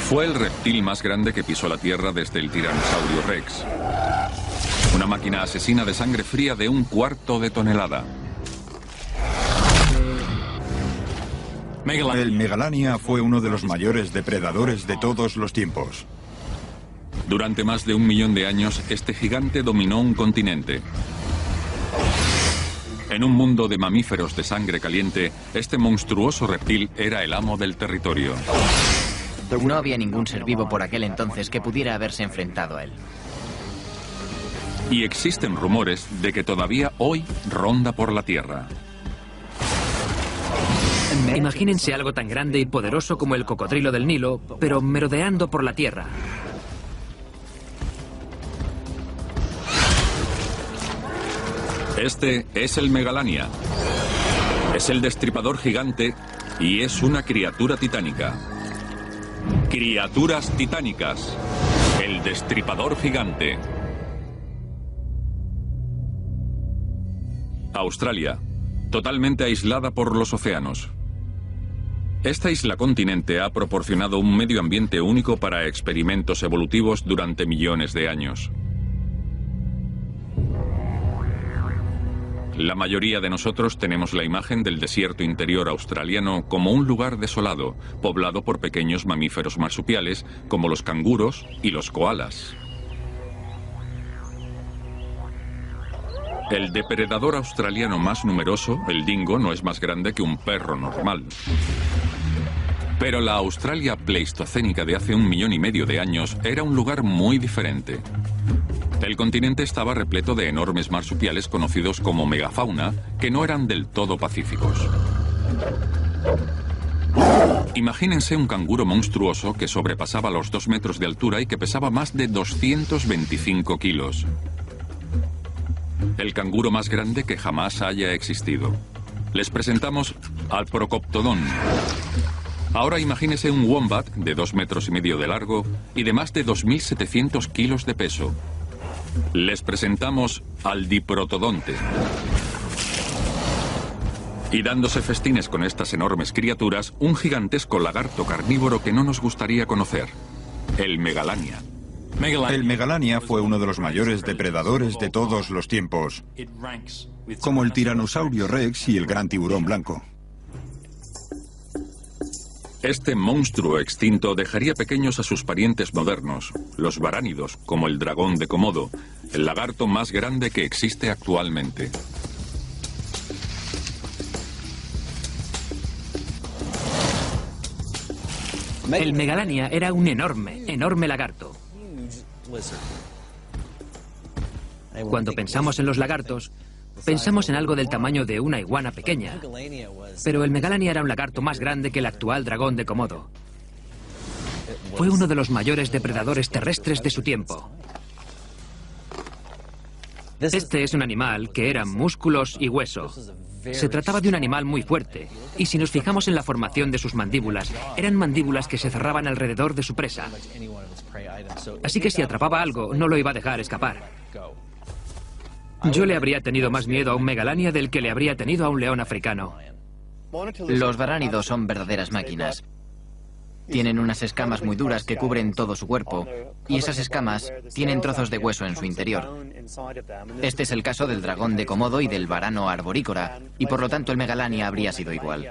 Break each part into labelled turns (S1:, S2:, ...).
S1: Fue el reptil más grande que pisó la Tierra desde el Tiranosaurio Rex. Una máquina asesina de sangre fría de 1/4 de tonelada.
S2: El Megalania fue uno de los mayores depredadores de todos los tiempos.
S1: Durante más de 1 millón de años, este gigante dominó un continente. En un mundo de mamíferos de sangre caliente, este monstruoso reptil era el amo del territorio.
S3: No había ningún ser vivo por aquel entonces que pudiera haberse enfrentado a él.
S1: Y existen rumores de que todavía hoy ronda por la Tierra.
S4: Imagínense algo tan grande y poderoso como el cocodrilo del Nilo, pero merodeando por la Tierra.
S1: Este es el Megalania. Es el destripador gigante y es una criatura titánica. Criaturas titánicas. El destripador gigante. Australia, totalmente aislada por los océanos. Esta isla continente ha proporcionado un medio ambiente único para experimentos evolutivos durante millones de años. La mayoría de nosotros tenemos la imagen del desierto interior australiano como un lugar desolado, poblado por pequeños mamíferos marsupiales como los canguros y los koalas. El depredador australiano más numeroso, el dingo, no es más grande que un perro normal. Pero la Australia pleistocénica de hace 1,5 millones de años era un lugar muy diferente. El continente estaba repleto de enormes marsupiales conocidos como megafauna, que no eran del todo pacíficos. Imagínense un canguro monstruoso que sobrepasaba los 2 metros de altura y que pesaba más de 225 kilos. El canguro más grande que jamás haya existido. Les presentamos al Procoptodon. Ahora imagínese un wombat de 2,5 metros de largo y de más de 2.700 kilos de peso. Les presentamos al Diprotodonte. Y dándose festines con estas enormes criaturas, un gigantesco lagarto carnívoro que no nos gustaría conocer, el Megalania.
S2: El Megalania fue uno de los mayores depredadores de todos los tiempos, como el Tiranosaurio Rex y el gran tiburón blanco.
S1: Este monstruo extinto dejaría pequeños a sus parientes modernos, los varánidos, como el dragón de Komodo, el lagarto más grande que existe actualmente.
S4: El Megalania era un enorme lagarto. Cuando pensamos en los lagartos, pensamos en algo del tamaño de una iguana pequeña. Pero el Megalania era un lagarto más grande que el actual dragón de Komodo. Fue uno de los mayores depredadores terrestres de su tiempo. Este es un animal que era músculos y hueso. Se trataba de un animal muy fuerte, y si nos fijamos en la formación de sus mandíbulas, eran mandíbulas que se cerraban alrededor de su presa. Así que si atrapaba algo, no lo iba a dejar escapar. Yo le habría tenido más miedo a un Megalania del que le habría tenido a un león africano.
S3: Los varánidos son verdaderas máquinas. Tienen unas escamas muy duras que cubren todo su cuerpo, y esas escamas tienen trozos de hueso en su interior. Este es el caso del dragón de Komodo y del varano arborícola, y por lo tanto el Megalania habría sido igual.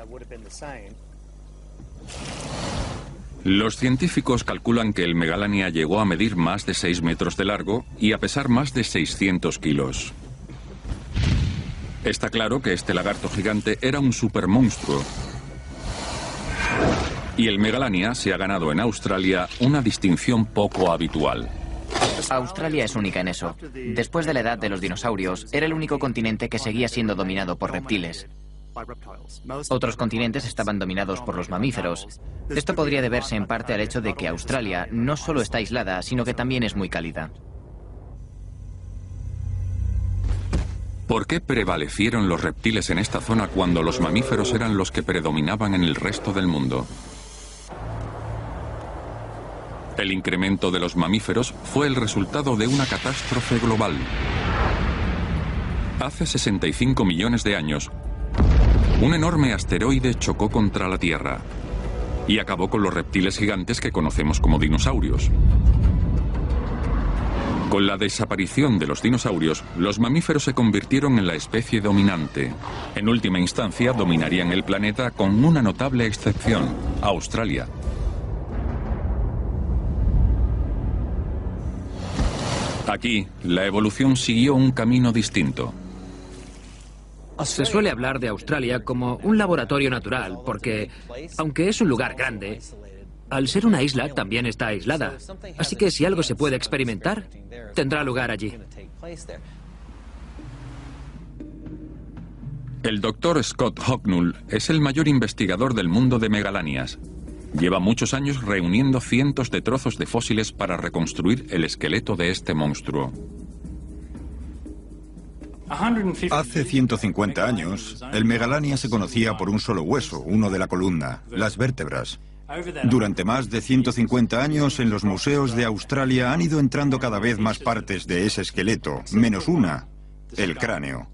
S1: Los científicos calculan que el Megalania llegó a medir más de 6 metros de largo y a pesar más de 600 kilos. Está claro que este lagarto gigante era un supermonstruo. Y el Megalania se ha ganado en Australia una distinción poco habitual.
S3: Australia es única en eso. Después de la edad de los dinosaurios, era el único continente que seguía siendo dominado por reptiles. Otros continentes estaban dominados por los mamíferos. Esto podría deberse en parte al hecho de que Australia no solo está aislada, sino que también es muy cálida.
S1: ¿Por qué prevalecieron los reptiles en esta zona cuando los mamíferos eran los que predominaban en el resto del mundo? El incremento de los mamíferos fue el resultado de una catástrofe global. Hace 65 millones de años, un enorme asteroide chocó contra la Tierra. y acabó con los reptiles gigantes que conocemos como dinosaurios. Con la desaparición de los dinosaurios, los mamíferos se convirtieron en la especie dominante. En última instancia, dominarían el planeta con una notable excepción: Australia. Aquí, la evolución siguió un camino distinto.
S4: Se suele hablar de Australia como un laboratorio natural porque, aunque es un lugar grande, al ser una isla también está aislada. Así que si algo se puede experimentar, tendrá lugar allí.
S1: El doctor Scott Hocknull es el mayor investigador del mundo de megalanias. Lleva muchos años reuniendo cientos de trozos de fósiles para reconstruir el esqueleto de este monstruo.
S2: Hace 150 años, el megalania se conocía por un solo hueso, uno de la columna, las vértebras. Durante más de 150 años, en los museos de Australia han ido entrando cada vez más partes de ese esqueleto, menos una, el cráneo.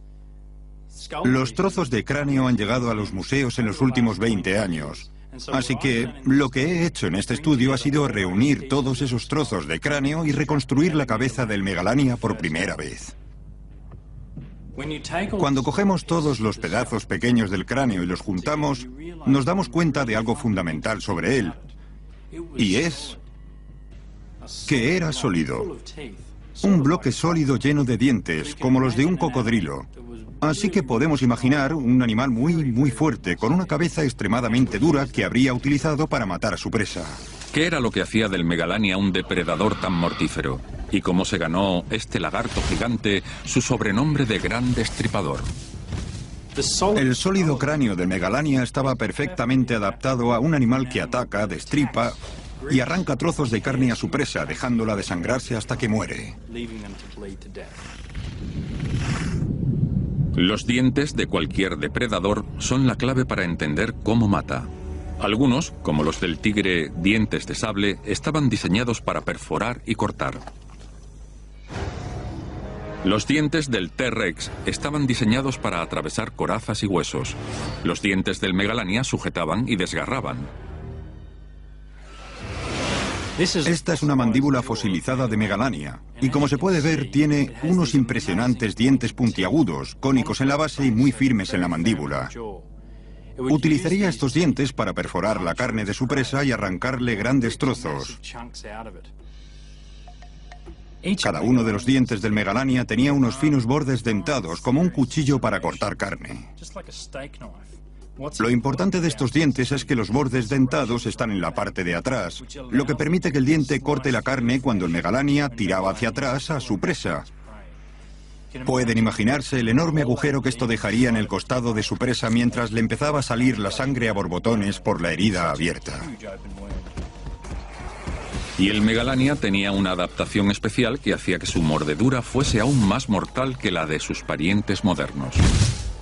S2: Los trozos de cráneo han llegado a los museos en los últimos 20 años. Así que lo que he hecho en este estudio ha sido reunir todos esos trozos de cráneo y reconstruir la cabeza del megalania por primera vez. Cuando cogemos todos los pedazos pequeños del cráneo y los juntamos, nos damos cuenta de algo fundamental sobre él. Y es que era sólido. Un bloque sólido lleno de dientes, como los de un cocodrilo. Así que podemos imaginar un animal muy fuerte, con una cabeza extremadamente dura que habría utilizado para matar a su presa.
S1: ¿Qué era lo que hacía del megalania un depredador tan mortífero? ¿Y cómo se ganó este lagarto gigante su sobrenombre de Gran Destripador?
S2: El sólido cráneo del megalania estaba perfectamente adaptado a un animal que ataca, destripa y arranca trozos de carne a su presa, dejándola desangrarse hasta que muere.
S1: Los dientes de cualquier depredador son la clave para entender cómo mata. Algunos, como los del tigre dientes de sable, estaban diseñados para perforar y cortar. Los dientes del T-Rex estaban diseñados para atravesar corazas y huesos. Los dientes del megalania sujetaban y desgarraban.
S2: Esta es una mandíbula fosilizada de megalania, y como se puede ver, tiene unos impresionantes dientes puntiagudos, cónicos en la base y muy firmes en la mandíbula. Utilizaría estos dientes para perforar la carne de su presa y arrancarle grandes trozos. Cada uno de los dientes del megalania tenía unos finos bordes dentados, como un cuchillo para cortar carne. Lo importante de estos dientes es que los bordes dentados están en la parte de atrás, lo que permite que el diente corte la carne cuando el megalania tiraba hacia atrás a su presa. Pueden imaginarse el enorme agujero que esto dejaría en el costado de su presa mientras le empezaba a salir la sangre a borbotones por la herida abierta.
S1: Y el megalania tenía una adaptación especial que hacía que su mordedura fuese aún más mortal que la de sus parientes modernos.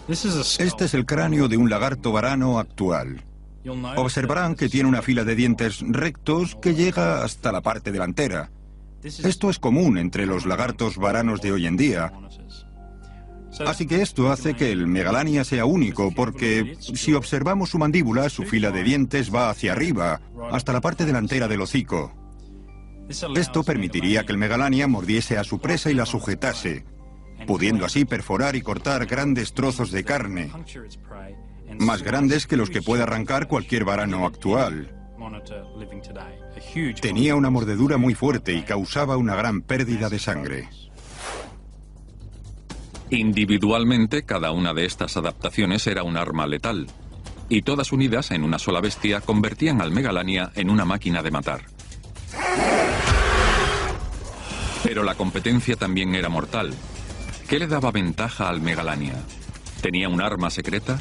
S2: Este es el cráneo de un lagarto varano actual. Observarán que tiene una fila de dientes rectos que llega hasta la parte delantera. Esto es común entre los lagartos varanos de hoy en día. Así que esto hace que el megalania sea único, porque si observamos su mandíbula, su fila de dientes va hacia arriba, hasta la parte delantera del hocico. Esto permitiría que el megalania mordiese a su presa y la sujetase, pudiendo así perforar y cortar grandes trozos de carne, más grandes que los que puede arrancar cualquier varano actual. Tenía una mordedura muy fuerte y causaba una gran pérdida de sangre.
S1: Individualmente, cada una de estas adaptaciones era un arma letal, y todas unidas en una sola bestia convertían al megalania en una máquina de matar. Pero la competencia también era mortal. ¿Qué le daba ventaja al megalania? ¿Tenía un arma secreta?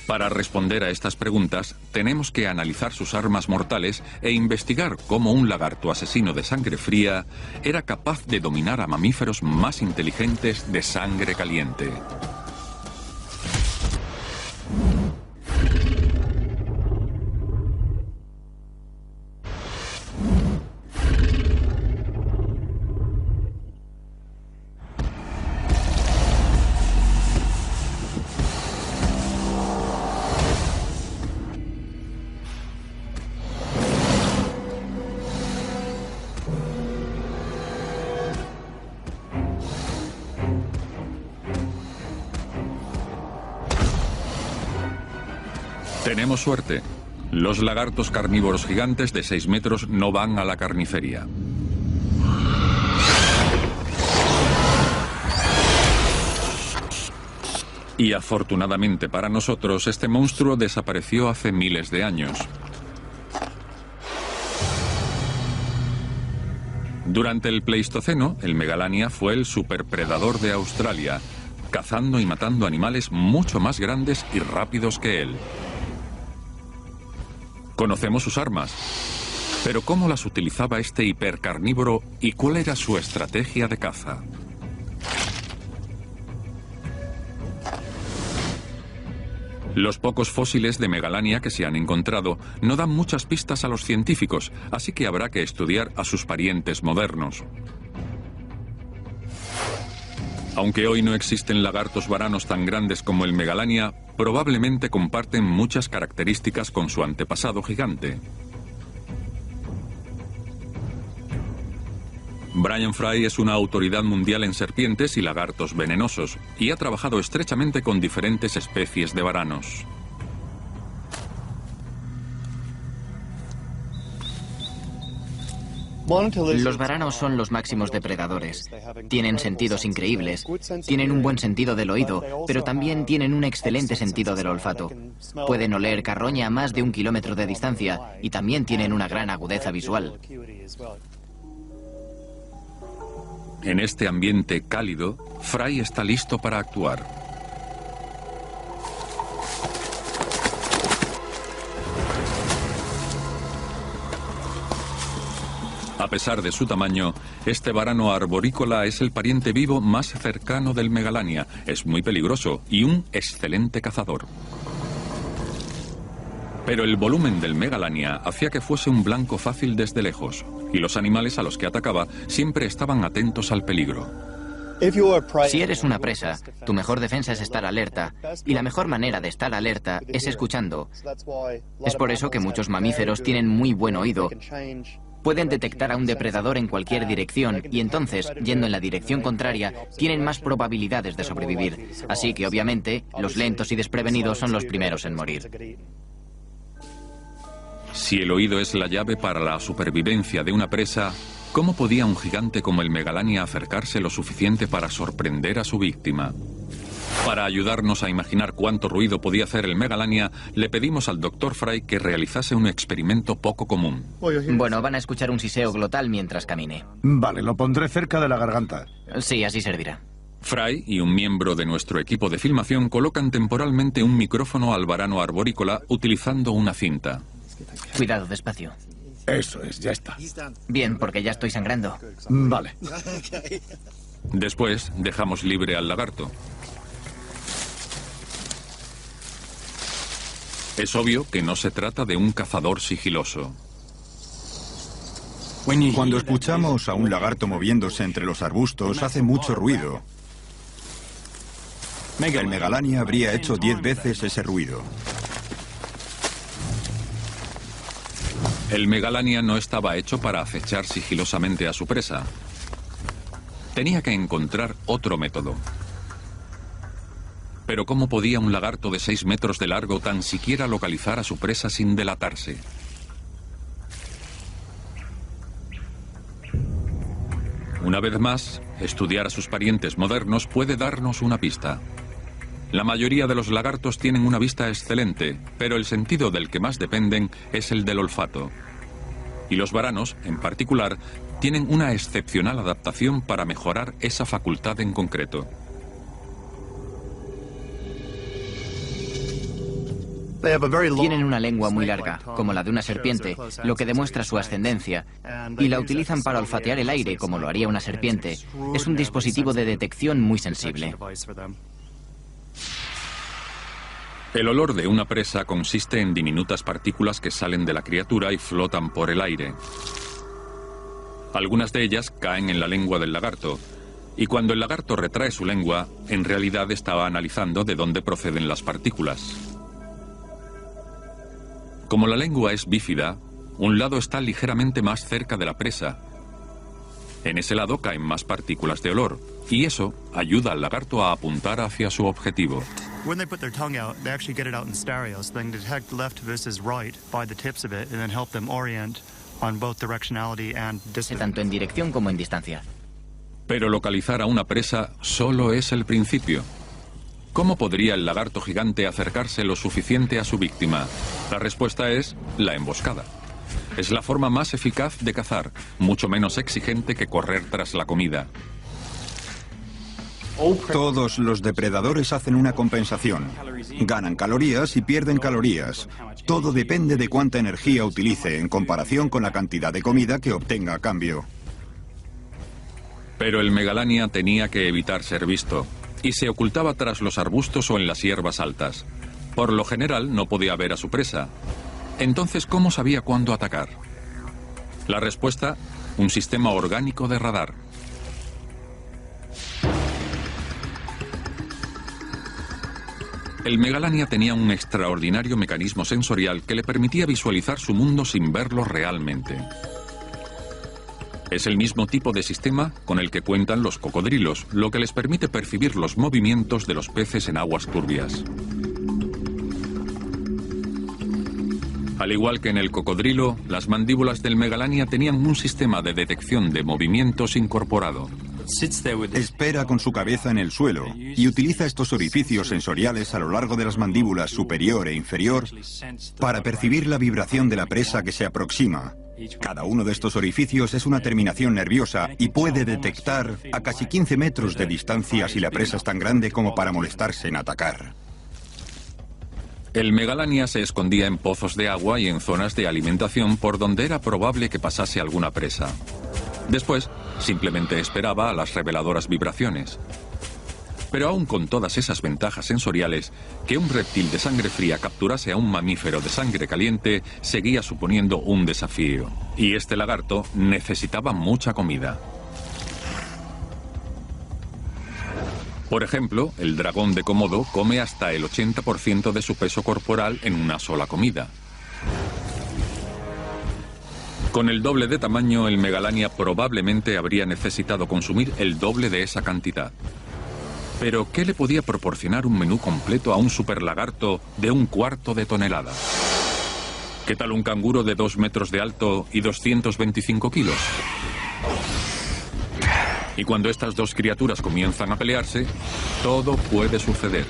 S1: Para responder a estas preguntas, tenemos que analizar sus armas mortales e investigar cómo un lagarto asesino de sangre fría era capaz de dominar a mamíferos más inteligentes de sangre caliente. Tenemos suerte. Los lagartos carnívoros gigantes de 6 metros no van a la carnicería. Y afortunadamente para nosotros, este monstruo desapareció hace miles de años. Durante el Pleistoceno, el Megalania fue el superpredador de Australia, cazando y matando animales mucho más grandes y rápidos que él. Conocemos sus armas, pero ¿cómo las utilizaba este hipercarnívoro y cuál era su estrategia de caza? Los pocos fósiles de Megalania que se han encontrado no dan muchas pistas a los científicos, así que habrá que estudiar a sus parientes modernos. Aunque hoy no existen lagartos varanos tan grandes como el Megalania, probablemente comparten muchas características con su antepasado gigante. Brian Fry es una autoridad mundial en serpientes y lagartos venenosos y ha trabajado estrechamente con diferentes especies de varanos.
S3: Los varanos son los máximos depredadores. Tienen sentidos increíbles, tienen un buen sentido del oído, pero también tienen un excelente sentido del olfato. Pueden oler carroña a más de 1 kilómetro de distancia y también tienen una gran agudeza visual.
S1: En este ambiente cálido, Fry está listo para actuar. A pesar de su tamaño, este varano arborícola es el pariente vivo más cercano del Megalania. Es muy peligroso y un excelente cazador. Pero el volumen del Megalania hacía que fuese un blanco fácil desde lejos, y los animales a los que atacaba siempre estaban atentos al peligro.
S3: Si eres una presa, tu mejor defensa es estar alerta, y la mejor manera de estar alerta es escuchando. Es por eso que muchos mamíferos tienen muy buen oído. Pueden detectar a un depredador en cualquier dirección y entonces, yendo en la dirección contraria, tienen más probabilidades de sobrevivir. Así que, obviamente, los lentos y desprevenidos son los primeros en morir.
S1: Si el oído es la llave para la supervivencia de una presa, ¿cómo podía un gigante como el Megalania acercarse lo suficiente para sorprender a su víctima? Para ayudarnos a imaginar cuánto ruido podía hacer el Megalania, le pedimos al Dr. Fry que realizase un experimento poco común.
S3: Bueno, van a escuchar un siseo glotal mientras camine.
S5: Vale, lo pondré cerca de la garganta.
S3: Sí, así servirá.
S1: Fry y un miembro de nuestro equipo de filmación colocan temporalmente un micrófono al varano arborícola utilizando una cinta.
S3: Cuidado, despacio.
S5: Eso es, ya está.
S3: Bien, porque ya estoy sangrando.
S5: Vale.
S1: Después, dejamos libre al lagarto. Es obvio que no se trata de un cazador sigiloso.
S2: Cuando escuchamos a un lagarto moviéndose entre los arbustos, hace mucho ruido. El Megalania habría hecho 10 veces ese ruido.
S1: El Megalania no estaba hecho para acechar sigilosamente a su presa. Tenía que encontrar otro método. Pero ¿cómo podía un lagarto de 6 metros de largo tan siquiera localizar a su presa sin delatarse? Una vez más, estudiar a sus parientes modernos puede darnos una pista. La mayoría de los lagartos tienen una vista excelente, pero el sentido del que más dependen es el del olfato. Y los varanos, en particular, tienen una excepcional adaptación para mejorar esa facultad en concreto.
S3: Tienen una lengua muy larga, como la de una serpiente, lo que demuestra su ascendencia, y la utilizan para olfatear el aire, como lo haría una serpiente. Es un dispositivo de detección muy sensible.
S1: El olor de una presa consiste en diminutas partículas que salen de la criatura y flotan por el aire. Algunas de ellas caen en la lengua del lagarto, y cuando el lagarto retrae su lengua, en realidad estaba analizando de dónde proceden las partículas. Como la lengua es bífida, un lado está ligeramente más cerca de la presa. En ese lado caen más partículas de olor, y eso ayuda al lagarto a apuntar hacia su objetivo.
S6: When they put their tongue out, they actually get it out in stereo, so they can detect left versus right by the tips of it, and then help them orient on both directionality and distance.
S3: Tanto en dirección como en distancia.
S1: Pero localizar a una presa solo es el principio. ¿Cómo podría el lagarto gigante acercarse lo suficiente a su víctima? La respuesta es la emboscada. Es la forma más eficaz de cazar, mucho menos exigente que correr tras la comida.
S2: Todos los depredadores hacen una compensación. Ganan calorías y pierden calorías. Todo depende de cuánta energía utilice en comparación con la cantidad de comida que obtenga a cambio.
S1: Pero el Megalania tenía que evitar ser visto y se ocultaba tras los arbustos o en las hierbas altas. Por lo general no podía ver a su presa. Entonces, ¿cómo sabía cuándo atacar? La respuesta, un sistema orgánico de radar. El Megalania tenía un extraordinario mecanismo sensorial que le permitía visualizar su mundo sin verlo realmente. Es el mismo tipo de sistema con el que cuentan los cocodrilos, lo que les permite percibir los movimientos de los peces en aguas turbias. Al igual que en el cocodrilo, las mandíbulas del Megalania tenían un sistema de detección de movimientos incorporado.
S2: Espera con su cabeza en el suelo y utiliza estos orificios sensoriales a lo largo de las mandíbulas superior e inferior para percibir la vibración de la presa que se aproxima. Cada uno de estos orificios es una terminación nerviosa y puede detectar a casi 15 metros de distancia si la presa es tan grande como para molestarse en atacar.
S1: El Megalania se escondía en pozos de agua y en zonas de alimentación por donde era probable que pasase alguna presa. Después, simplemente esperaba a las reveladoras vibraciones. Pero aún con todas esas ventajas sensoriales, que un reptil de sangre fría capturase a un mamífero de sangre caliente seguía suponiendo un desafío. Y este lagarto necesitaba mucha comida. Por ejemplo, el dragón de Komodo come hasta el 80% de su peso corporal en una sola comida. Con el doble de tamaño, el Megalania probablemente habría necesitado consumir el doble de esa cantidad. Pero, ¿qué le podía proporcionar un menú completo a un superlagarto de 1/4 de tonelada? ¿Qué tal un canguro de 2 metros de alto y 225 kilos? Y cuando estas dos criaturas comienzan a pelearse, todo puede suceder.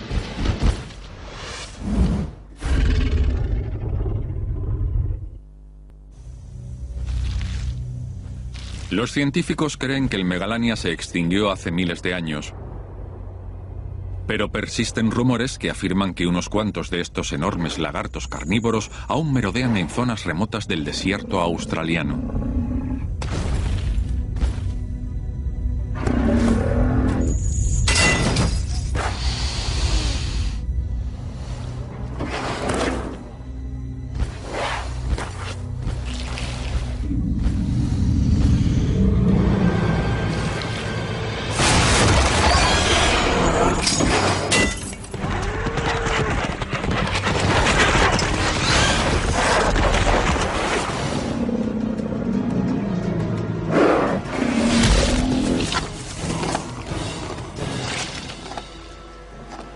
S1: Los científicos creen que el Megalania se extinguió hace miles de años. Pero persisten rumores que afirman que unos cuantos de estos enormes lagartos carnívoros aún merodean en zonas remotas del desierto australiano.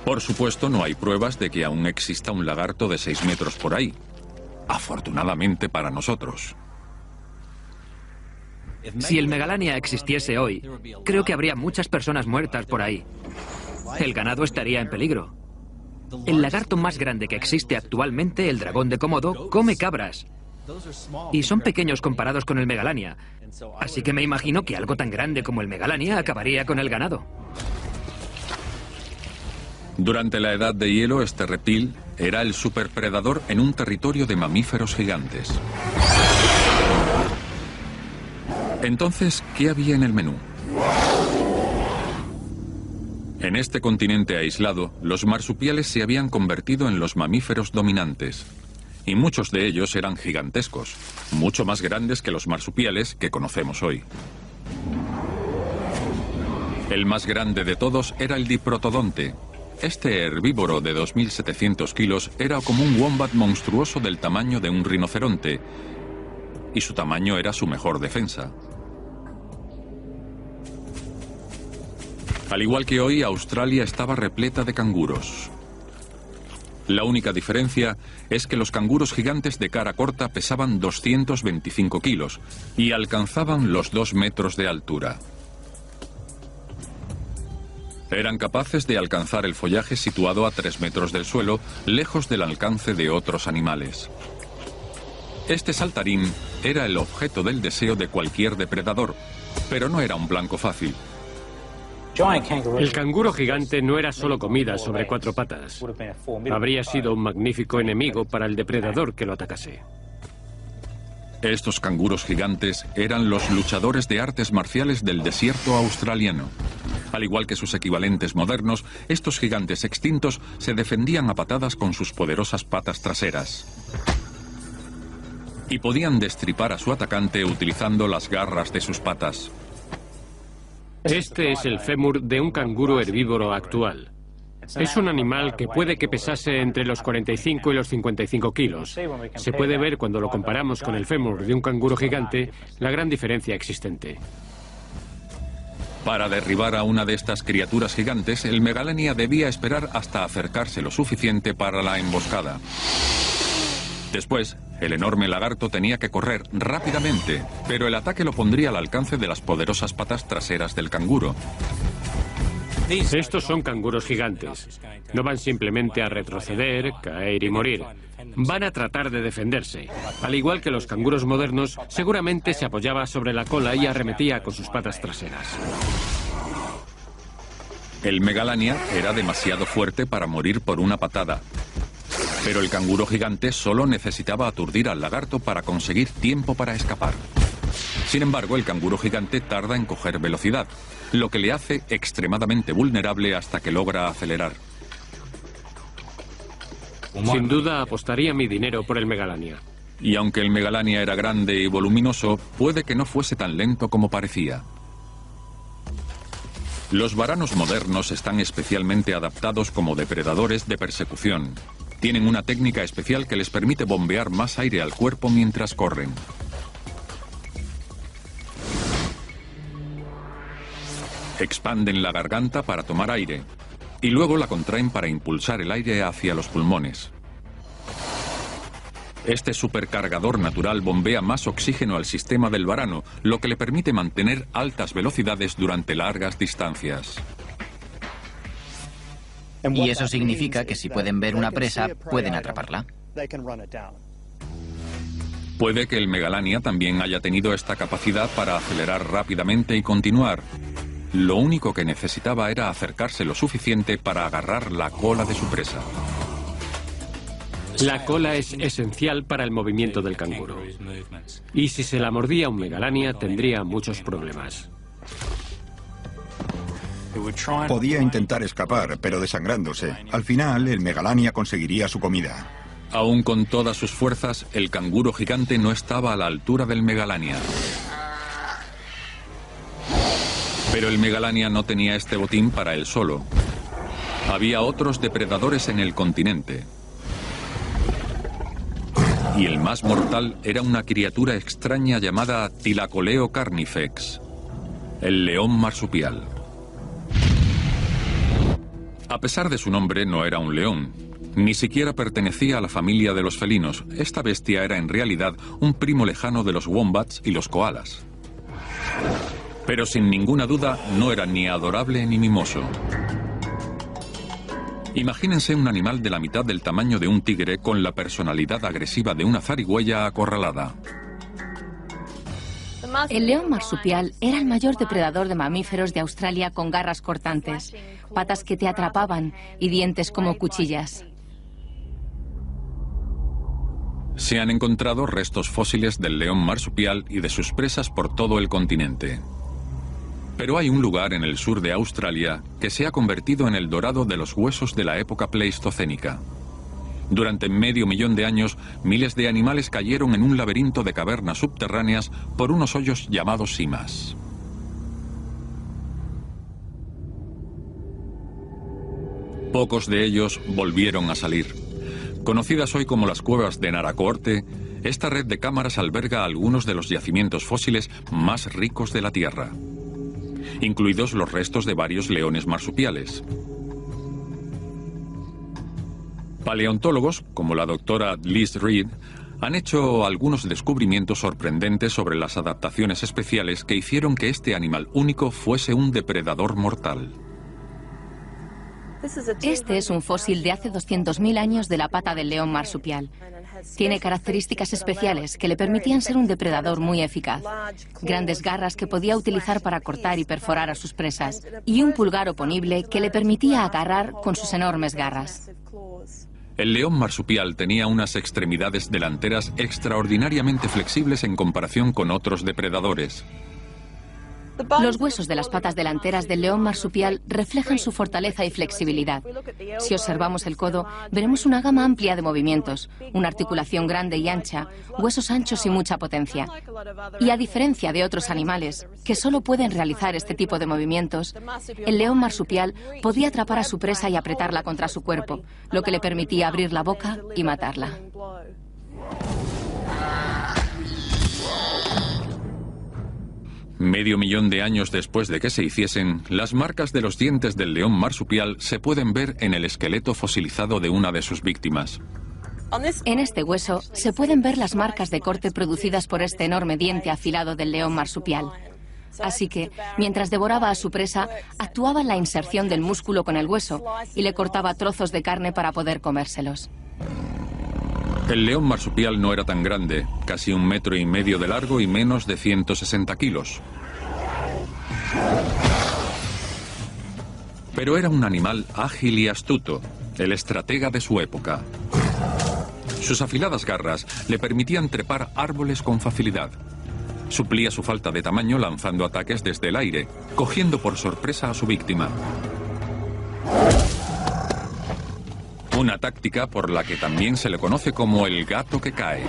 S1: Por supuesto, no hay pruebas de que aún exista un lagarto de 6 metros por ahí. Afortunadamente para nosotros.
S4: Si el Megalania existiese hoy, creo que habría muchas personas muertas por ahí. El ganado estaría en peligro. El lagarto más grande que existe actualmente, el dragón de Komodo, come cabras. Y son pequeños comparados con el Megalania. Así que me imagino que algo tan grande como el Megalania acabaría con el ganado.
S1: Durante la Edad de Hielo, este reptil era el superpredador en un territorio de mamíferos gigantes. Entonces, ¿qué había en el menú? En este continente aislado, los marsupiales se habían convertido en los mamíferos dominantes. Y muchos de ellos eran gigantescos, mucho más grandes que los marsupiales que conocemos hoy. El más grande de todos era el diprotodonte. Este herbívoro de 2.700 kilos era como un wombat monstruoso del tamaño de un rinoceronte, y su tamaño era su mejor defensa. Al igual que hoy, Australia estaba repleta de canguros. La única diferencia es que los canguros gigantes de cara corta pesaban 225 kilos y alcanzaban los 2 metros de altura. Eran capaces de alcanzar el follaje situado a 3 metros del suelo, lejos del alcance de otros animales. Este saltarín era el objeto del deseo de cualquier depredador, pero no era un blanco fácil.
S7: El canguro gigante no era solo comida sobre 4 patas. Habría sido un magnífico enemigo para el depredador que lo atacase.
S1: Estos canguros gigantes eran los luchadores de artes marciales del desierto australiano. Al igual que sus equivalentes modernos, estos gigantes extintos se defendían a patadas con sus poderosas patas traseras. Y podían destripar a su atacante utilizando las garras de sus patas.
S7: Este es el fémur de un canguro herbívoro actual. Es un animal que puede que pesase entre los 45 y los 55 kilos. Se puede ver cuando lo comparamos con el fémur de un canguro gigante la gran diferencia existente.
S1: Para derribar a una de estas criaturas gigantes, el Megalania debía esperar hasta acercarse lo suficiente para la emboscada. Después, el enorme lagarto tenía que correr rápidamente, pero el ataque lo pondría al alcance de las poderosas patas traseras del canguro.
S7: Estos son canguros gigantes. No van simplemente a retroceder, caer y morir. Van a tratar de defenderse. Al igual que los canguros modernos, seguramente se apoyaba sobre la cola y arremetía con sus patas traseras.
S1: El Megalania era demasiado fuerte para morir por una patada. Pero el canguro gigante solo necesitaba aturdir al lagarto para conseguir tiempo para escapar. Sin embargo, el canguro gigante tarda en coger velocidad, lo que le hace extremadamente vulnerable hasta que logra acelerar.
S7: Sin duda apostaría mi dinero por el Megalania.
S1: Y aunque el Megalania era grande y voluminoso, puede que no fuese tan lento como parecía. Los varanos modernos están especialmente adaptados como depredadores de persecución. Tienen una técnica especial que les permite bombear más aire al cuerpo mientras corren. Expanden la garganta para tomar aire y luego la contraen para impulsar el aire hacia los pulmones. Este supercargador natural bombea más oxígeno al sistema del varano, lo que le permite mantener altas velocidades durante largas distancias.
S3: Y eso significa que si pueden ver una presa, pueden atraparla.
S1: Puede que el Megalania también haya tenido esta capacidad para acelerar rápidamente y continuar. Lo único que necesitaba era acercarse lo suficiente para agarrar la cola de su presa.
S7: La cola es esencial para el movimiento del canguro. Y si se la mordía un Megalania, tendría muchos problemas.
S2: Podía intentar escapar, pero desangrándose. Al final, el Megalania conseguiría su comida.
S1: Aún con todas sus fuerzas, el canguro gigante no estaba a la altura del Megalania. Pero el Megalania no tenía este botín para él solo. Había otros depredadores en el continente. Y el más mortal era una criatura extraña llamada Thylacoleo carnifex, el león marsupial. A pesar de su nombre, no era un león. Ni siquiera pertenecía a la familia de los felinos. Esta bestia era en realidad un primo lejano de los wombats y los koalas. Pero sin ninguna duda no era ni adorable ni mimoso. Imagínense un animal de la mitad del tamaño de un tigre con la personalidad agresiva de una zarigüeya acorralada.
S8: El león marsupial era el mayor depredador de mamíferos de Australia con garras cortantes, patas que te atrapaban y dientes como cuchillas.
S1: Se han encontrado restos fósiles del león marsupial y de sus presas por todo el continente. Pero hay un lugar en el sur de Australia que se ha convertido en el dorado de los huesos de la época pleistocénica. Durante medio millón de años, miles de animales cayeron en un laberinto de cavernas subterráneas por unos hoyos llamados simas. Pocos de ellos volvieron a salir. Conocidas hoy como las cuevas de Naracoorte, esta red de cámaras alberga algunos de los yacimientos fósiles más ricos de la Tierra, incluidos los restos de varios leones marsupiales. Paleontólogos, como la doctora Liz Reed, han hecho algunos descubrimientos sorprendentes sobre las adaptaciones especiales que hicieron que este animal único fuese un depredador mortal.
S8: Este es un fósil de hace 200.000 años de la pata del león marsupial. Tiene características especiales que le permitían ser un depredador muy eficaz. Grandes garras que podía utilizar para cortar y perforar a sus presas. Y un pulgar oponible que le permitía agarrar con sus enormes garras.
S1: El león marsupial tenía unas extremidades delanteras extraordinariamente flexibles en comparación con otros depredadores.
S8: Los huesos de las patas delanteras del león marsupial reflejan su fortaleza y flexibilidad. Si observamos el codo, veremos una gama amplia de movimientos, una articulación grande y ancha, huesos anchos y mucha potencia. Y a diferencia de otros animales, que solo pueden realizar este tipo de movimientos, el león marsupial podía atrapar a su presa y apretarla contra su cuerpo, lo que le permitía abrir la boca y matarla.
S1: Medio millón de años después de que se hiciesen, las marcas de los dientes del león marsupial se pueden ver en el esqueleto fosilizado de una de sus víctimas.
S8: En este hueso se pueden ver las marcas de corte producidas por este enorme diente afilado del león marsupial. Así que, mientras devoraba a su presa, actuaba en la inserción del músculo con el hueso y le cortaba trozos de carne para poder comérselos.
S1: El león marsupial no era tan grande, casi 1,5 metros de largo y menos de 160 kilos. Pero era un animal ágil y astuto, el estratega de su época. Sus afiladas garras le permitían trepar árboles con facilidad. Suplía su falta de tamaño lanzando ataques desde el aire, cogiendo por sorpresa a su víctima. Una táctica por la que también se le conoce como el gato que cae.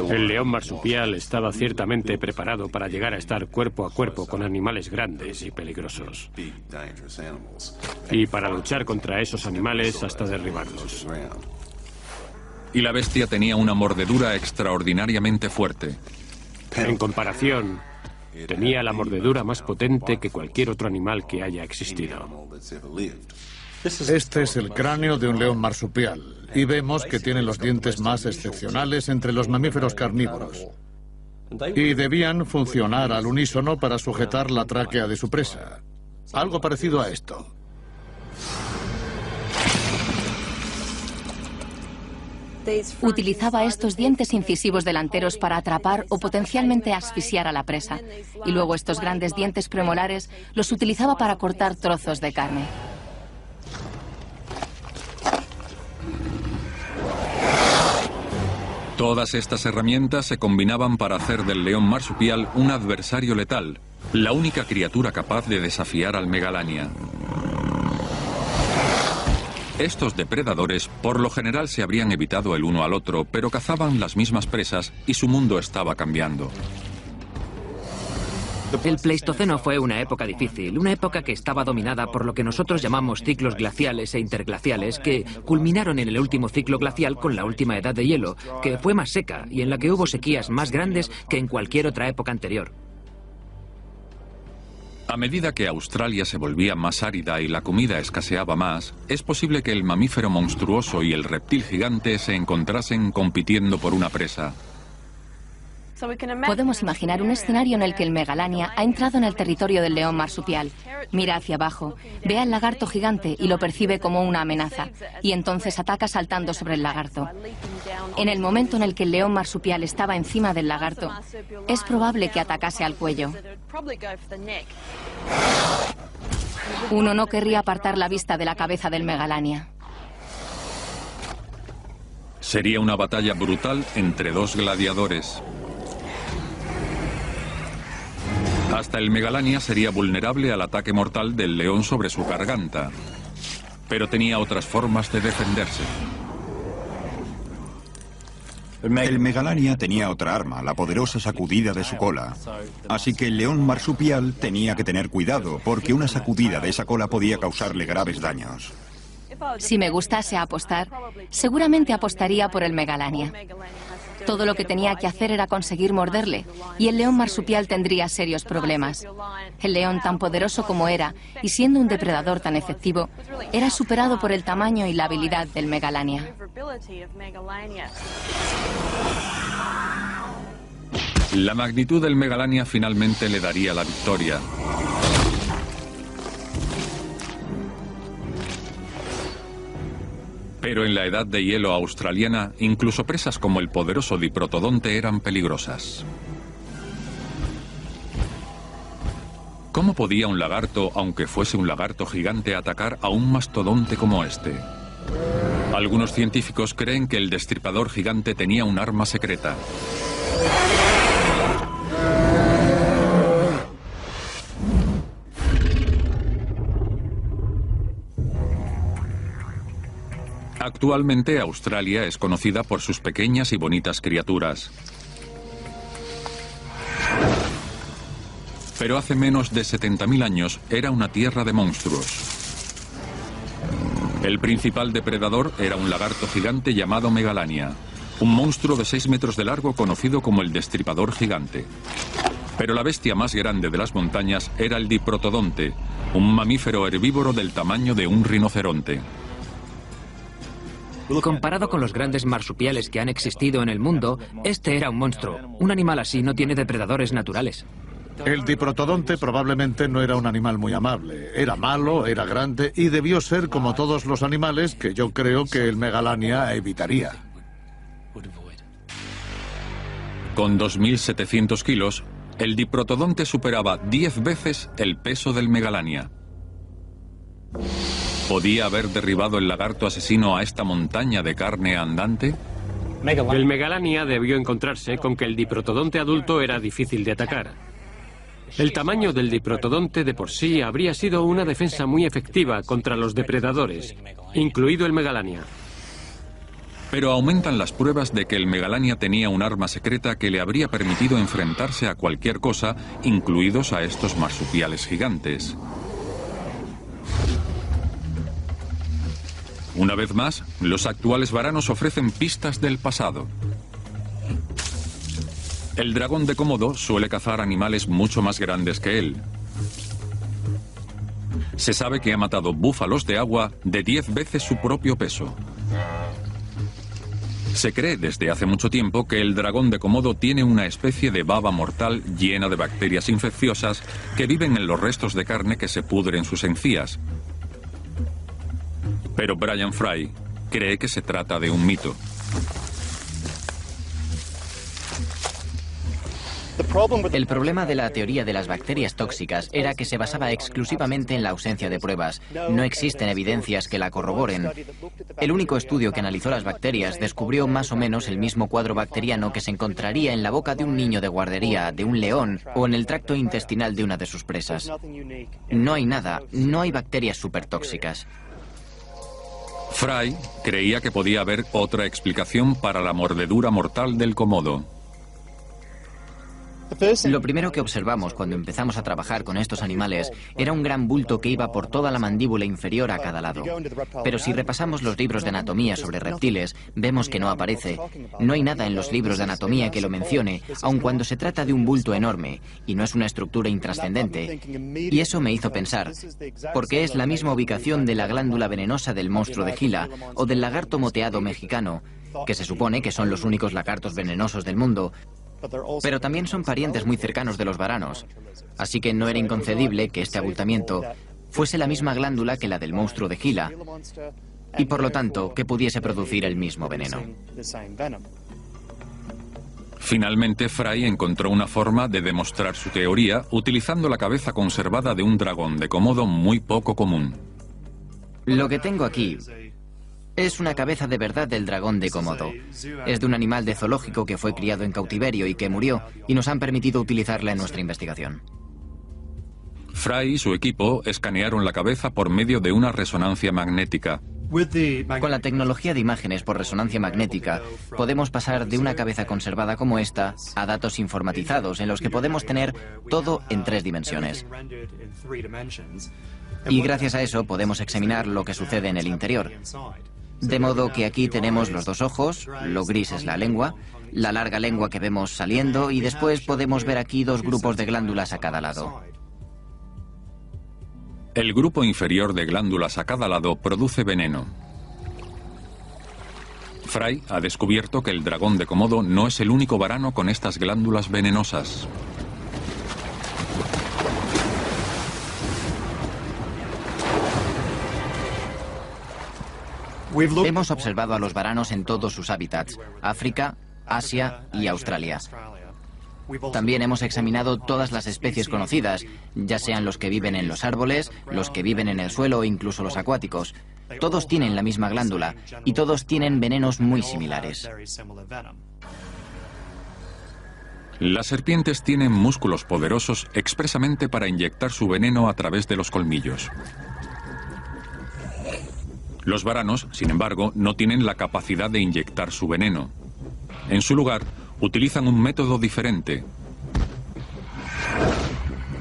S7: El león marsupial estaba ciertamente preparado para llegar a estar cuerpo a cuerpo con animales grandes y peligrosos. Y para luchar contra esos animales hasta derribarlos.
S1: Y la bestia tenía una mordedura extraordinariamente fuerte.
S7: En comparación, tenía la mordedura más potente que cualquier otro animal que haya existido.
S5: Este es el cráneo de un león marsupial y vemos que tiene los dientes más excepcionales entre los mamíferos carnívoros. Y debían funcionar al unísono para sujetar la tráquea de su presa. Algo parecido a esto.
S8: Utilizaba estos dientes incisivos delanteros para atrapar o potencialmente asfixiar a la presa. Y luego estos grandes dientes premolares los utilizaba para cortar trozos de carne.
S1: Todas estas herramientas se combinaban para hacer del león marsupial un adversario letal, la única criatura capaz de desafiar al Megalania. Estos depredadores por lo general se habrían evitado el uno al otro, pero cazaban las mismas presas y su mundo estaba cambiando.
S4: El Pleistoceno fue una época difícil, una época que estaba dominada por lo que nosotros llamamos ciclos glaciales e interglaciales, que culminaron en el último ciclo glacial con la última edad de hielo, que fue más seca y en la que hubo sequías más grandes que en cualquier otra época anterior.
S1: A medida que Australia se volvía más árida y la comida escaseaba más, es posible que el mamífero monstruoso y el reptil gigante se encontrasen compitiendo por una presa.
S8: Podemos imaginar un escenario en el que el Megalania ha entrado en el territorio del león marsupial. Mira hacia abajo, ve al lagarto gigante y lo percibe como una amenaza, y entonces ataca saltando sobre el lagarto. En el momento en el que el león marsupial estaba encima del lagarto, es probable que atacase al cuello. Uno no querría apartar la vista de la cabeza del Megalania.
S1: Sería una batalla brutal entre dos gladiadores. Hasta el Megalania sería vulnerable al ataque mortal del león sobre su garganta, pero tenía otras formas de defenderse.
S2: El Megalania tenía otra arma, la poderosa sacudida de su cola. Así que el león marsupial tenía que tener cuidado, porque una sacudida de esa cola podía causarle graves daños.
S8: Si me gustase apostar, seguramente apostaría por el Megalania. Todo lo que tenía que hacer era conseguir morderle, y el león marsupial tendría serios problemas. El león, tan poderoso como era, y siendo un depredador tan efectivo, era superado por el tamaño y la habilidad del Megalania.
S1: La magnitud del Megalania finalmente le daría la victoria. Pero en la edad de hielo australiana, incluso presas como el poderoso diprotodonte eran peligrosas. ¿Cómo podía un lagarto, aunque fuese un lagarto gigante, atacar a un mastodonte como este? Algunos científicos creen que el destripador gigante tenía un arma secreta. Actualmente Australia es conocida por sus pequeñas y bonitas criaturas. Pero hace menos de 70.000 años era una tierra de monstruos. El principal depredador era un lagarto gigante llamado Megalania, un monstruo de 6 metros de largo conocido como el destripador gigante. Pero la bestia más grande de las montañas era el diprotodonte, un mamífero herbívoro del tamaño de un rinoceronte.
S4: Comparado con los grandes marsupiales que han existido en el mundo, este era un monstruo. Un animal así no tiene depredadores naturales.
S5: El diprotodonte probablemente no era un animal muy amable. Era malo, era grande y debió ser como todos los animales que yo creo que el Megalania evitaría.
S1: Con 2.700 kilos, el diprotodonte superaba 10 veces el peso del Megalania. ¿Podía haber derribado el lagarto asesino a esta montaña de carne andante?
S7: El Megalania debió encontrarse con que el diprotodonte adulto era difícil de atacar. El tamaño del diprotodonte de por sí habría sido una defensa muy efectiva contra los depredadores, incluido el Megalania.
S1: Pero aumentan las pruebas de que el Megalania tenía un arma secreta que le habría permitido enfrentarse a cualquier cosa, incluidos a estos marsupiales gigantes. Una vez más, los actuales varanos ofrecen pistas del pasado. El dragón de Komodo suele cazar animales mucho más grandes que él. Se sabe que ha matado búfalos de agua de 10 veces su propio peso. Se cree desde hace mucho tiempo que el dragón de Komodo tiene una especie de baba mortal llena de bacterias infecciosas que viven en los restos de carne que se pudren en sus encías. Pero Brian Fry cree que se trata de un mito.
S3: El problema de la teoría de las bacterias tóxicas era que se basaba exclusivamente en la ausencia de pruebas. No existen evidencias que la corroboren. El único estudio que analizó las bacterias descubrió más o menos el mismo cuadro bacteriano que se encontraría en la boca de un niño de guardería, de un león o en el tracto intestinal de una de sus presas. No hay nada, no hay bacterias supertóxicas.
S1: Fry creía que podía haber otra explicación para la mordedura mortal del Komodo.
S3: Lo primero que observamos cuando empezamos a trabajar con estos animales era un gran bulto que iba por toda la mandíbula inferior a cada lado. Pero si repasamos los libros de anatomía sobre reptiles, vemos que no aparece. No hay nada en los libros de anatomía que lo mencione, aun cuando se trata de un bulto enorme, y no es una estructura intrascendente. Y eso me hizo pensar, porque es la misma ubicación de la glándula venenosa del monstruo de Gila o del lagarto moteado mexicano, que se supone que son los únicos lagartos venenosos del mundo, pero también son parientes muy cercanos de los varanos, así que no era inconcebible que este abultamiento fuese la misma glándula que la del monstruo de Gila, y por lo tanto que pudiese producir el mismo veneno.
S1: Finalmente, Fry encontró una forma de demostrar su teoría utilizando la cabeza conservada de un dragón de Komodo muy poco común.
S3: Lo que tengo aquí es una cabeza de verdad del dragón de Komodo. Es de un animal de zoológico que fue criado en cautiverio y que murió, y nos han permitido utilizarla en nuestra investigación.
S1: Fry y su equipo escanearon la cabeza por medio de una resonancia magnética.
S3: Con la tecnología de imágenes por resonancia magnética, podemos pasar de una cabeza conservada como esta a datos informatizados en los que podemos tener todo en 3 dimensiones. Y gracias a eso podemos examinar lo que sucede en el interior. De modo que aquí tenemos los dos ojos, lo gris es la lengua, la larga lengua que vemos saliendo y después podemos ver aquí dos grupos de glándulas a cada lado.
S1: El grupo inferior de glándulas a cada lado produce veneno. Fry ha descubierto que el dragón de Komodo no es el único varano con estas glándulas venenosas.
S3: Hemos observado a los varanos en todos sus hábitats, África, Asia y Australia. También hemos examinado todas las especies conocidas, ya sean los que viven en los árboles, los que viven en el suelo o incluso los acuáticos. Todos tienen la misma glándula y todos tienen venenos muy similares.
S1: Las serpientes tienen músculos poderosos expresamente para inyectar su veneno a través de los colmillos. Los varanos, sin embargo, no tienen la capacidad de inyectar su veneno. En su lugar, utilizan un método diferente.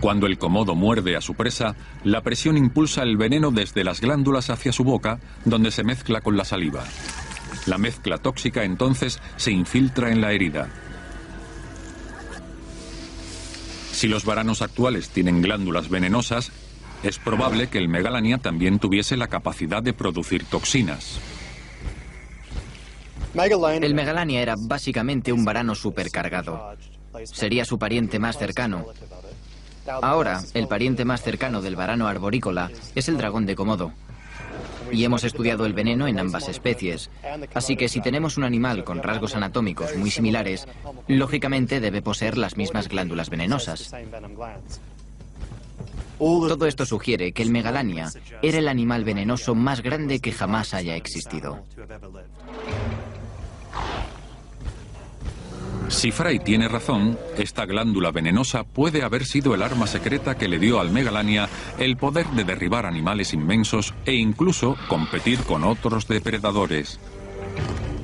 S1: Cuando el Komodo muerde a su presa, la presión impulsa el veneno desde las glándulas hacia su boca, donde se mezcla con la saliva. La mezcla tóxica entonces se infiltra en la herida. Si los varanos actuales tienen glándulas venenosas, es probable que el Megalania también tuviese la capacidad de producir toxinas.
S3: El Megalania era básicamente un varano supercargado. Sería su pariente más cercano. Ahora, el pariente más cercano del varano arborícola es el dragón de Komodo. Y hemos estudiado el veneno en ambas especies. Así que si tenemos un animal con rasgos anatómicos muy similares, lógicamente debe poseer las mismas glándulas venenosas. Todo esto sugiere que el Megalania era el animal venenoso más grande que jamás haya existido.
S1: Si Fry tiene razón, esta glándula venenosa puede haber sido el arma secreta que le dio al Megalania el poder de derribar animales inmensos e incluso competir con otros depredadores.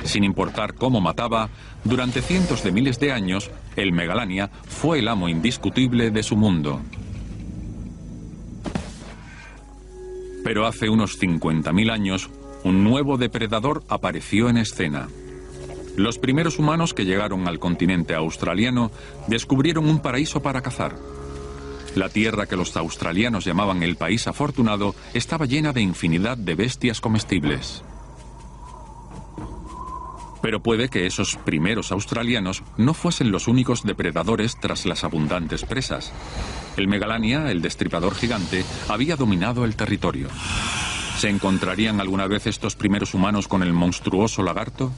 S1: Sin importar cómo mataba, durante cientos de miles de años, el Megalania fue el amo indiscutible de su mundo. Pero hace unos 50.000 años, un nuevo depredador apareció en escena. Los primeros humanos que llegaron al continente australiano descubrieron un paraíso para cazar. La tierra que los australianos llamaban el país afortunado estaba llena de infinidad de bestias comestibles. Pero puede que esos primeros australianos no fuesen los únicos depredadores tras las abundantes presas. El Megalania, el destripador gigante, había dominado el territorio. ¿Se encontrarían alguna vez estos primeros humanos con el monstruoso lagarto?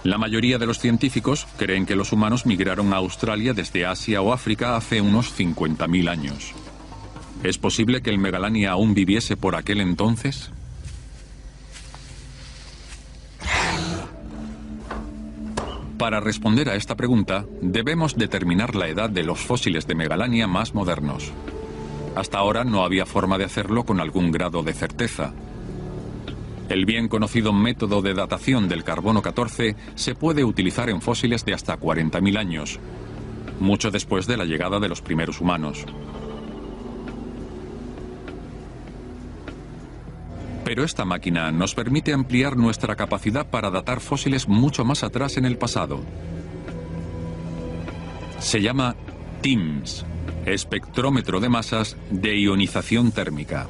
S1: La mayoría de los científicos creen que los humanos migraron a Australia desde Asia o África hace unos 50.000 años. ¿Es posible que el Megalania aún viviese por aquel entonces? Para responder a esta pregunta, debemos determinar la edad de los fósiles de Megalania más modernos. Hasta ahora no había forma de hacerlo con algún grado de certeza. El bien conocido método de datación del carbono 14 se puede utilizar en fósiles de hasta 40.000 años, mucho después de la llegada de los primeros humanos. Pero esta máquina nos permite ampliar nuestra capacidad para datar fósiles mucho más atrás en el pasado. Se llama TIMS, espectrómetro de masas de ionización térmica.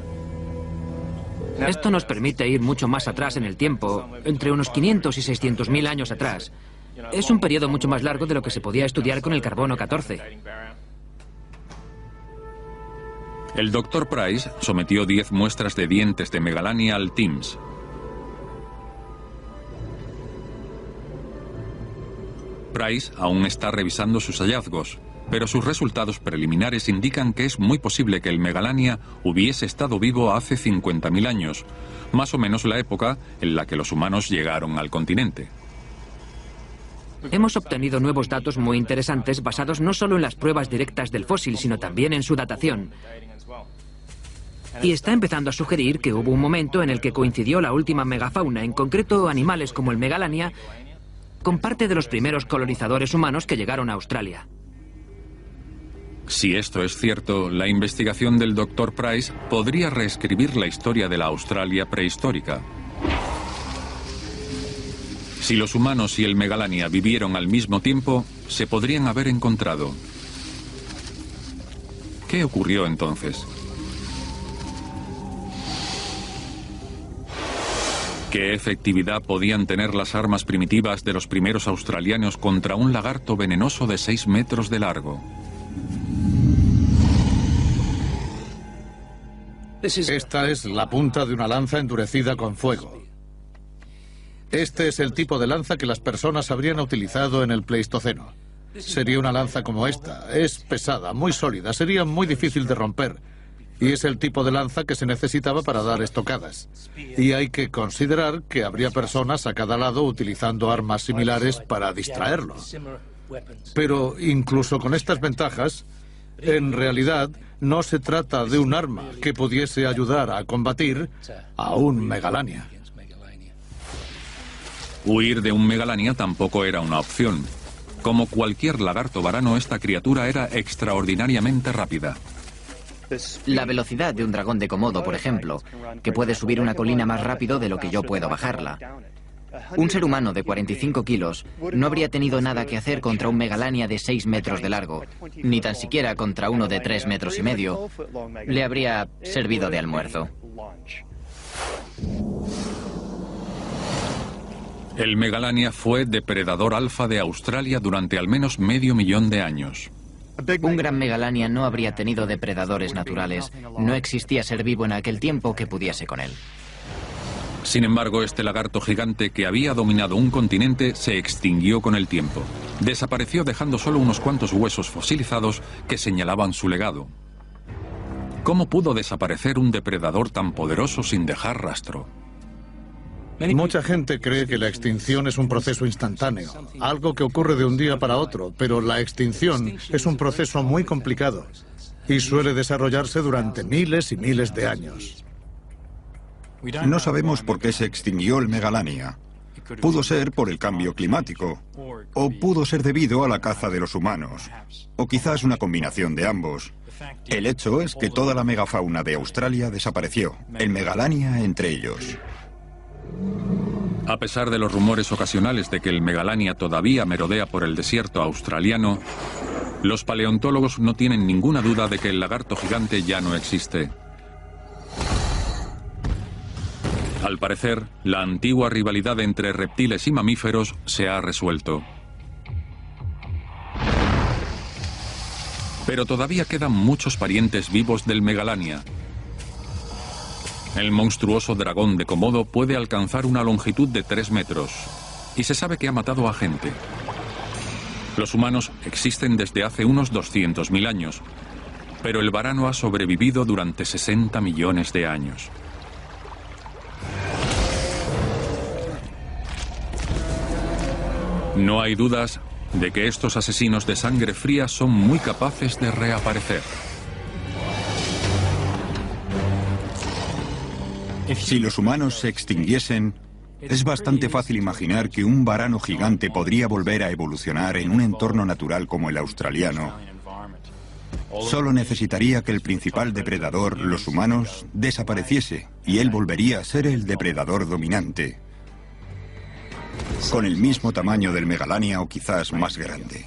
S4: Esto nos permite ir mucho más atrás en el tiempo, entre unos 500 y 600.000 años atrás. Es un periodo mucho más largo de lo que se podía estudiar con el carbono 14.
S1: El Dr. Price sometió 10 muestras de dientes de Megalania al TIMS. Price aún está revisando sus hallazgos, pero sus resultados preliminares indican que es muy posible que el Megalania hubiese estado vivo hace 50.000 años, más o menos la época en la que los humanos llegaron al continente.
S4: Hemos obtenido nuevos datos muy interesantes basados no solo en las pruebas directas del fósil, sino también en su datación. Y está empezando a sugerir que hubo un momento en el que coincidió la última megafauna, en concreto animales como el Megalania, con parte de los primeros colonizadores humanos que llegaron a Australia.
S1: Si esto es cierto, la investigación del Dr. Price podría reescribir la historia de la Australia prehistórica. Si los humanos y el Megalania vivieron al mismo tiempo, se podrían haber encontrado. ¿Qué ocurrió entonces? ¿Qué efectividad podían tener las armas primitivas de los primeros australianos contra un lagarto venenoso de 6 metros de largo?
S5: Esta es la punta de una lanza endurecida con fuego. Este es el tipo de lanza que las personas habrían utilizado en el Pleistoceno. Sería una lanza como esta. Es pesada, muy sólida, sería muy difícil de romper. Y es el tipo de lanza que se necesitaba para dar estocadas. Y hay que considerar que habría personas a cada lado utilizando armas similares para distraerlo. Pero incluso con estas ventajas, en realidad no se trata de un arma que pudiese ayudar a combatir a un Megalania.
S1: Huir de un Megalania tampoco era una opción. Como cualquier lagarto varano, esta criatura era extraordinariamente rápida.
S3: La velocidad de un dragón de Komodo, por ejemplo, que puede subir una colina más rápido de lo que yo puedo bajarla. Un ser humano de 45 kilos no habría tenido nada que hacer contra un Megalania de 6 metros de largo, ni tan siquiera contra uno de 3 metros y medio. Le habría servido de almuerzo.
S1: El Megalania fue depredador alfa de Australia durante al menos medio millón de años.
S3: Un gran Megalania no habría tenido depredadores naturales. No existía ser vivo en aquel tiempo que pudiese con él.
S1: Sin embargo, este lagarto gigante que había dominado un continente se extinguió con el tiempo. Desapareció dejando solo unos cuantos huesos fosilizados que señalaban su legado. ¿Cómo pudo desaparecer un depredador tan poderoso sin dejar rastro?
S5: Mucha gente cree que la extinción es un proceso instantáneo, algo que ocurre de un día para otro, pero la extinción es un proceso muy complicado y suele desarrollarse durante miles y miles de años.
S2: No sabemos por qué se extinguió el Megalania. Pudo ser por el cambio climático, o pudo ser debido a la caza de los humanos, o quizás una combinación de ambos. El hecho es que toda la megafauna de Australia desapareció, el Megalania entre ellos.
S1: A pesar de los rumores ocasionales de que el Megalania todavía merodea por el desierto australiano, los paleontólogos no tienen ninguna duda de que el lagarto gigante ya no existe. Al parecer, la antigua rivalidad entre reptiles y mamíferos se ha resuelto. Pero todavía quedan muchos parientes vivos del Megalania. El monstruoso dragón de Komodo puede alcanzar una longitud de 3 metros y se sabe que ha matado a gente. Los humanos existen desde hace unos 200.000 años, pero el varano ha sobrevivido durante 60 millones de años. No hay dudas de que estos asesinos de sangre fría son muy capaces de reaparecer.
S2: Si los humanos se extinguiesen, es bastante fácil imaginar que un varano gigante podría volver a evolucionar en un entorno natural como el australiano. Solo necesitaría que el principal depredador, los humanos, desapareciese y él volvería a ser el depredador dominante, con el mismo tamaño del Megalania o quizás más grande.